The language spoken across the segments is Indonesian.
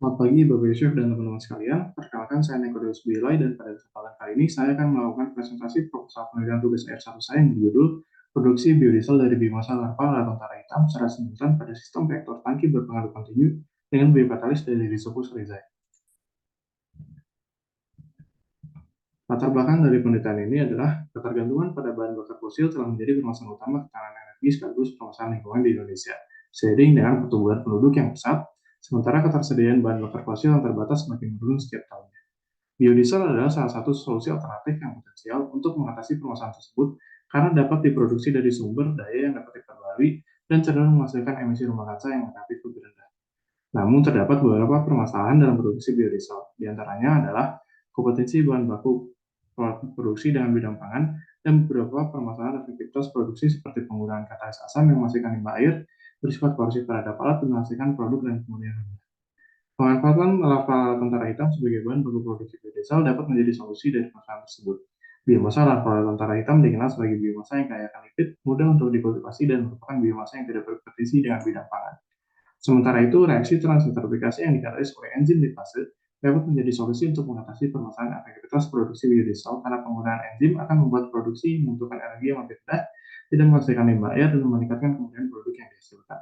Selamat pagi Bapak Yusuf dan teman-teman sekalian. Perkenalkan saya Nicholas Bilai dan pada kesempatan kali ini saya akan melakukan presentasi proposal penelitian tugas akhir 1 saya yang berjudul Produksi Biodiesel dari Biomasa Larva Larva Tara Hitam secara simultan pada sistem reaktor tangki berpengaruh kontinu dengan biokatalis dari Rhizopus oryzae. Latar belakang dari penelitian ini adalah ketergantungan pada bahan bakar fosil telah menjadi permasalahan utama ketahanan energi sekaligus permasalahan lingkungan di Indonesia. Seiring dengan pertumbuhan penduduk yang pesat, sementara ketersediaan bahan bakar fosil yang terbatas semakin menurun setiap tahunnya. Biodiesel adalah salah satu solusi alternatif yang potensial untuk mengatasi permasalahan tersebut karena dapat diproduksi dari sumber daya yang dapat diperbarui dan cenderung menghasilkan emisi rumah kaca yang relatif lebih rendah. Namun terdapat beberapa permasalahan dalam produksi biodiesel. Di antaranya adalah kompetensi bahan baku produksi dengan bidang pangan dan beberapa permasalahan efektivitas produksi seperti penggunaan katalis asam yang menghasilkan limbah air, bersifat korosif terhadap alat dan menghasilkan produk dan kemudian pemanfaatan larva tentara hitam sebagai bahan baku produksi biodiesel dapat menjadi solusi dari permasalahan tersebut. Biomasa larva tentara hitam dikenal sebagai biomasa yang kaya akan lipid, mudah untuk dikultivasi dan merupakan biomasa yang tidak berkompetisi dengan bidang pangan. Sementara itu, reaksi transenterifikasi yang dikatalis oleh enzim lipase dapat menjadi solusi untuk mengatasi permasalahan efektivitas produksi biodiesel karena penggunaan enzim akan membuat produksi membutuhkan energi yang lebih rendah, tidak menghasilkan limbah air, dan meningkatkan kemudian produk yang dihasilkan.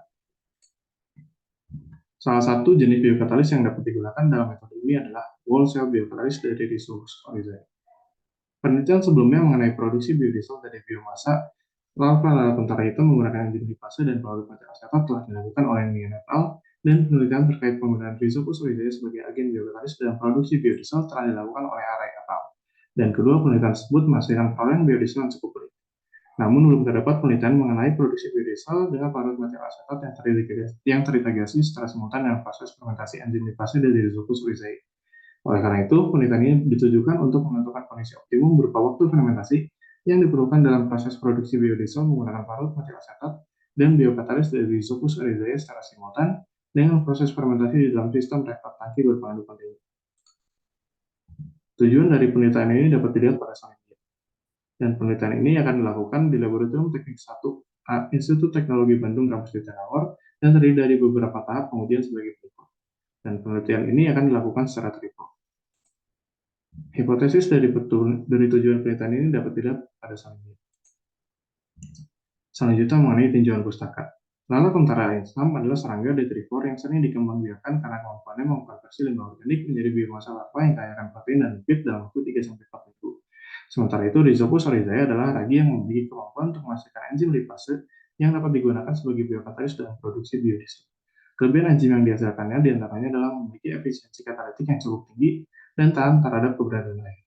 Salah satu jenis biokatalis yang dapat digunakan dalam metode ini adalah whole cell biokatalis dari Rhizopus oryzae. Penelitian sebelumnya mengenai produksi biodiesel dari biomasa larva tentara hitam menggunakan enzim lipase dan pelaut metil asetat telah dilakukan oleh Nguyen et al. Dan penelitian terkait penggunaan Rhizopus oryzae sebagai agen biokatalis dalam produksi biodiesel telah dilakukan oleh Arai et al. Dan kedua penelitian tersebut menghasilkan perolehan biodiesel yang cukup baik. Namun belum terdapat penelitian mengenai produksi biodiesel dengan pelaut metil asetat yang terintegrasi secara simultan dengan proses fermentasi enzim lipase dari Rhizopus oryzae. Oleh karena itu, penelitian ini ditujukan untuk menentukan kondisi optimum berupa waktu fermentasi yang diperlukan dalam proses produksi biodiesel menggunakan parut metil asetat dan biokatalis dari Rhizopus oryzae secara simultan dengan proses fermentasi di dalam sistem reaktor tangki berpengaruh kontinu. Tujuan dari penelitian ini dapat dilihat pada slide ini. Dan penelitian ini akan dilakukan di Laboratorium Teknik 1 Institut Teknologi Bandung Kampus Jatinangor dan terdiri dari beberapa tahap pengujian sebagai berikut. Dan penelitian ini akan dilakukan secara triple. Hipotesis dari tujuan penelitian ini dapat dilihat pada selanjutnya. Selanjutnya mengenai tinjauan pustaka. Lala tentara Islam adalah serangga detrivor yang sering dikembangbiakkan karena kemampuannya mengkonversi limbah organik menjadi biomasa larva yang kaya akan protein dan lipid dalam waktu 3-4 minggu. Sementara itu, Rhizopus oryzae adalah ragi yang memiliki kemampuan untuk menghasilkan enzim lipase yang dapat digunakan sebagai biokatalis dalam produksi biodiesel. Kelebihan enzim yang dihasilkannya diantaranya adalah memiliki efisiensi katalitik yang cukup tinggi dan tahan terhadap keberadaan air.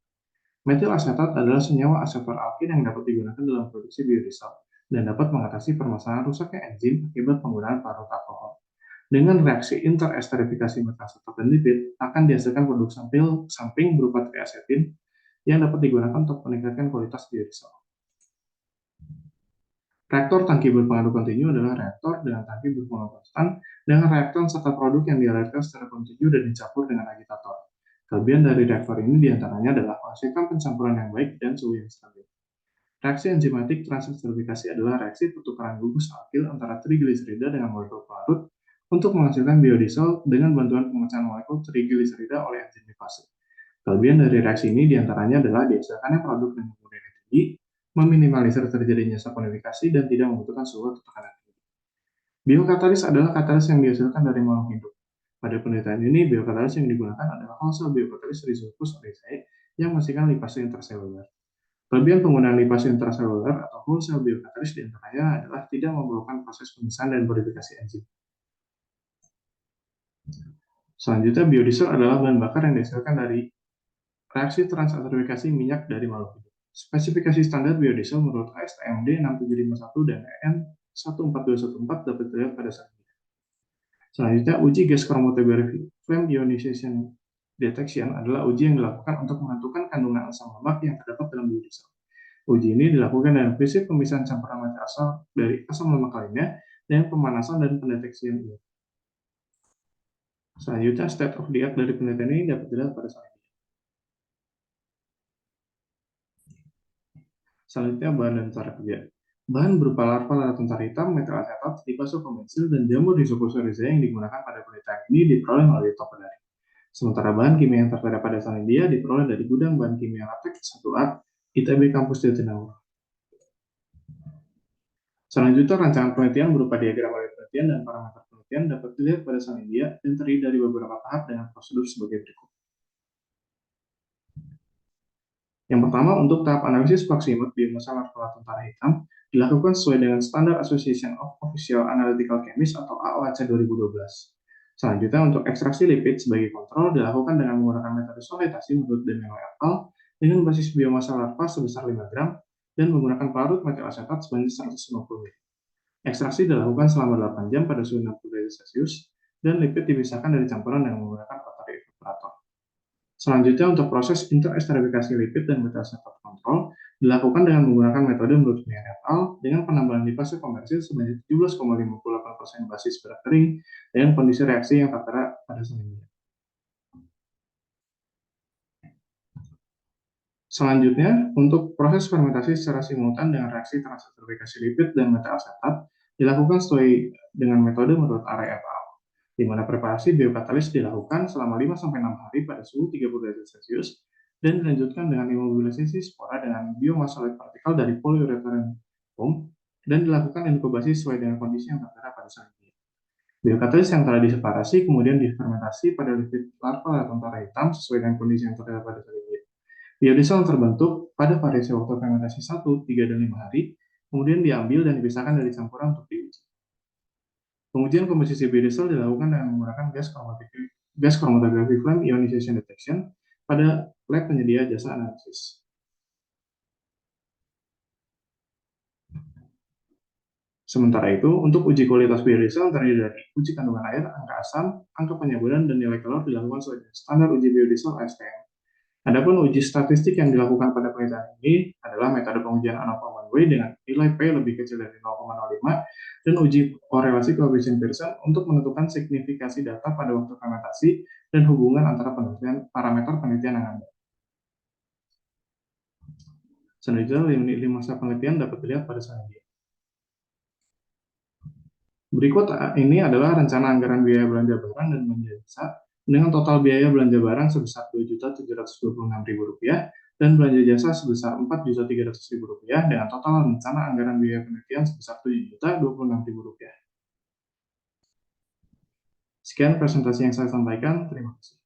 Metil asetat adalah senyawa asetor alkin yang dapat digunakan dalam produksi biodiesel dan dapat mengatasi permasalahan rusaknya enzim akibat penggunaan parut alkohol. Dengan reaksi interesterifikasi metil asetat dan lipid, akan dihasilkan produk samping berupa triasetin yang dapat digunakan untuk meningkatkan kualitas biodiesel. Reaktor tangki berpengaruh kontinu adalah reaktor dengan tangki berpengaruh konstan dengan reaktan serta produk yang dialirkan secara kontinu dan dicampur dengan agitator. Kelebihan dari reaktor ini diantaranya adalah menghasilkan pencampuran yang baik dan suhu yang stabil. Reaksi enzimatik transenterifikasi adalah reaksi pertukaran gugus alkil antara trigliserida dengan molekul pelarut untuk menghasilkan biodiesel dengan bantuan pemecahan molekul trigliserida oleh enzim lipase. Kelebihan dari reaksi ini diantaranya adalah dihasilkannya produk dengan kemudian tinggi, meminimalisir terjadinya saponifikasi, dan tidak membutuhkan suhu atau tekanan tinggi. Biokatalis adalah katalis yang dihasilkan dari makhluk hidup. Pada penelitian ini, biokatalis yang digunakan adalah whole cell biokatalis Rhizopus oryzae yang menghasilkan lipase intraseluler. Kelebihan penggunaan lipase intraseluler atau whole cell biokatalis diantaranya adalah tidak memerlukan proses pemisahan dan purifikasi enzim. Selanjutnya, biodiesel adalah bahan bakar yang dihasilkan dari reaksi transenterifikasi minyak dari makhluk hidup. Spesifikasi standar biodiesel menurut ASTM D6751 dan EN 14214 dapat dilihat pada slide ini. Selanjutnya, uji gas chromatography flame ionization detection adalah uji yang dilakukan untuk menentukan kandungan asam lemak yang terdapat dalam biodiesel. Uji ini dilakukan dengan prinsip pemisahan campuran metil asam dari asam lemak lainnya dengan pemanasan dan pendeteksian ini. Selanjutnya, state of the art dari penelitian ini dapat dilihat pada slide ini. Selanjutnya, bahan dan cara kerja. Bahan berupa larva tentara hitam, metil asetat, lipasofomensil, dan jamur Rhizopus oryzae yang digunakan pada penelitian ini diperoleh melalui topodari. Sementara bahan kimia yang tersedia pada Salindia diperoleh dari gudang bahan kimia Latex 1A ITB Kampus Jatinangor. Selanjutnya, rancangan penelitian berupa diagram alur penelitian dan parameter penelitian dapat dilihat pada Salindia dan terdiri dari beberapa tahap dengan prosedur sebagai berikut. Yang pertama, untuk tahap analisis proximate biomasa larva tentara hitam dilakukan sesuai dengan Standard Association of Official Analytical Chemists atau AOAC 2012. Selanjutnya, untuk ekstraksi lipid sebagai kontrol dilakukan dengan menggunakan metode solidasi menurut Demeno et al. Dengan basis biomasa larva sebesar 5 gram dan menggunakan pelarut metil asetat sebanyak 150 ml. Ekstraksi dilakukan selama 8 jam pada suhu 60 derajat Celcius dan lipid dipisahkan dari campuran dengan menggunakan rotary evaporator. Selanjutnya, untuk proses interesterifikasi lipid dan metil asetat kontrol dilakukan dengan menggunakan metode menurut Meyer et al. Dengan penambahan di fase konversi sebanyak 17,58% basis berat kering dengan kondisi reaksi yang tertera pada Salindia. Selanjutnya, untuk proses fermentasi secara simultan dengan reaksi transesterifikasi lipid dan metil asetat dilakukan sesuai dengan metode menurut Arey et al., di mana preparasi biokatalis dilakukan selama 5-6 hari pada suhu 30 derajat Celcius dan dilanjutkan dengan imobilisasi spora dengan biomasolid partikel dari polyurethane foam dan dilakukan inkubasi sesuai dengan kondisi yang tertera pada Salindia. Biokatalis yang telah diseparasi kemudian difermentasi pada lipid larva tentara hitam sesuai dengan kondisi yang tertera pada Salindia. Biodiesel terbentuk pada variasi waktu fermentasi 1, 3, dan 5 hari, kemudian diambil dan dipisahkan dari campuran untuk diuji. Pengujian komposisi biodiesel dilakukan dengan menggunakan gas chromatography flame ionization detection pada lab penyedia jasa analisis. Sementara itu, untuk uji kualitas biodiesel terdiri dari uji kandungan air, angka asam, angka penyaburan, dan nilai kalori dilakukan sesuai dengan standar uji biodiesel ASTM. Adapun uji statistik yang dilakukan pada penelitian ini adalah metode pengujian ANOVA one-way dengan nilai P lebih kecil dari 0,05 dan uji korelasi koefisien Pearson untuk menentukan signifikasi data pada waktu fermentasi dan hubungan antara parameter penelitian yang ada. Selanjutnya, lini masa penelitian dapat dilihat pada Salindia. Berikut ini adalah rencana anggaran biaya belanja barang dan belanja jasa dengan total biaya belanja barang sebesar Rp2.726.000 dan belanja jasa sebesar Rp4.300.000 dengan total rencana anggaran biaya penelitian sebesar Rp7.026.000. Sekian presentasi yang saya sampaikan. Terima kasih.